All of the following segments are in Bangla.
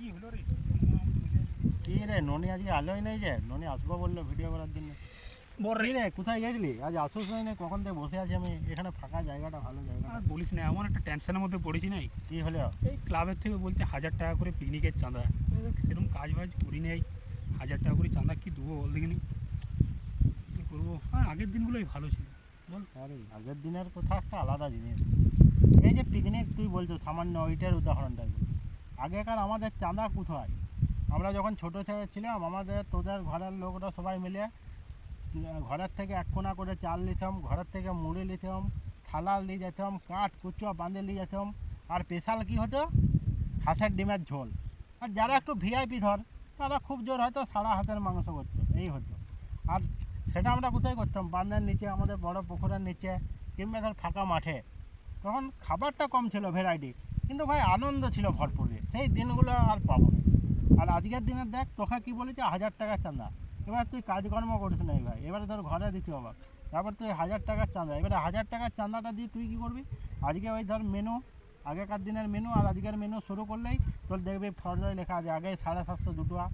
কি হলো রে? কি রে ননি আজকে আলোই নেই যে? ননি আসবো বললো ভিডিও করার জন্য। বল কি রে। রে কোথায় গেছিলি? আজ আসোস না, কখন থেকে বসে আছি আমি এখানে, ফাঁকা জায়গাটা, ভালো জায়গা। আর বলিস না, এমন একটা টেনশনের মধ্যে পড়েছি নাই। কি হলো? এই ক্লাবের থেকে বলছে 1000 টাকা করে পিকনিকের চাঁদা। সেরকম কাজ বাজ করি নেই, 1000 টাকা করে চাঁদা কি দেবো বল দেখিনি। কী করবো? হ্যাঁ, আগের দিনগুলোই ভালো ছিল বল। আরে আগের দিনের কথা একটা আলাদা জিনিস। এই যে পিকনিক তুই বলছো, সামান্য ওইটার উদাহরণটা দিই। আগেকার আমাদের চাঁদা কোথায়? আমরা যখন ছোটো ছেলে ছিলাম, আমাদের তোদের ঘরের লোকরা সবাই মিলে ঘরের থেকে 1 কোনা করে চাল নিতাম, ঘরের থেকে মুড়ি নিতাম, থালা নিয়ে যেতাম, কাঠ কুচো বাঁধে নিয়ে যেতাম। আর স্পেশাল কী হতো? হাঁসের ডিমের ঝোল। আর যারা একটু ভিআইপি ধর, তারা খুব জোর হয়তো সারা হাঁসের মাংস করতো, এই হতো। আর সেটা আমরা কোথায় করতাম? বাঁধের নিচে, আমাদের বড় পুকুরের নিচে, কিংবা ধর ফাঁকা মাঠে। তখন খাবারটা কম ছিল, ভ্যারাইটি, কিন্তু ভাই আনন্দ ছিল ভরপুরে। সেই দিনগুলো আর পাবো না। আর আজকের দিনে দেখ, তোকে কী বলেছে? 1000 টাকা চাঁদা। এবার তুই কাজকর্ম করিস নাই ভাই, এবারে তোর ঘরে দিতে হবে, তারপর তুই 1000 টাকার চাঁদা। এবারে 1000 টাকার চাঁদাটা দিয়ে তুই কী করবি? আজকে ওই ধর মেনু, আগেকার দিনের মেনু আর আজকের মেনু শুরু করলেই তোর দেখবি ফর্দায় লেখা আছে আগে 750 দুটোয়া,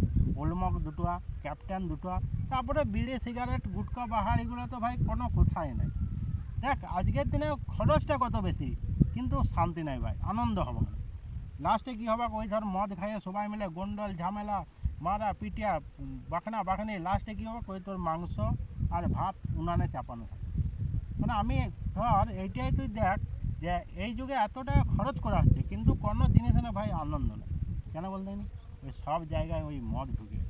ওলমক দুটোয়া, ক্যাপ্টেন দুটোয়া, তারপরে বিড়ি সিগারেট গুটকা বাহার, এগুলো তো ভাই কোনো কোথায় নেই। দেখ আজকের দিনে খরচটা কত বেশি, কিন্তু শান্তি নাই ভাই, আনন্দ হবে না। লাস্টে কী হবে? ওই ধর মদ খাইয়ে সবাই মিলে গন্ডল ঝামেলা, মারা পিটিয়া, বাখনা বাখনি, লাস্টে কী হবে? ওই তোর মাংস আর ভাত উনানে চাপানো হয়। মানে আমি ধর এইটাই তুই দেখ, যে এই যুগে এত টাকা খরচ করা হচ্ছে, কিন্তু কোনো জিনিসে না ভাই আনন্দ নেই। কেন বলতে নি? ওই সব জায়গায় ওই মদ ঢুকে,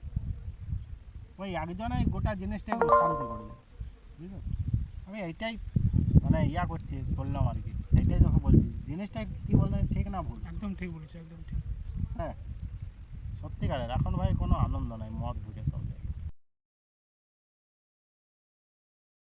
ওই একজনেই গোটা জিনিসটাই শান্তি করে দেয়, বুঝলো? আমি এইটাই মানে করছি, বললাম আর কি, সেটাই তোকে বলছি। জিনিসটা কী বললাম, ঠিক না ভুল? একদম ঠিক বলেছি, একদম ঠিক। হ্যাঁ, সত্যিকারের এখন ভাই কোনো আনন্দ নাই, মদ ঢুকে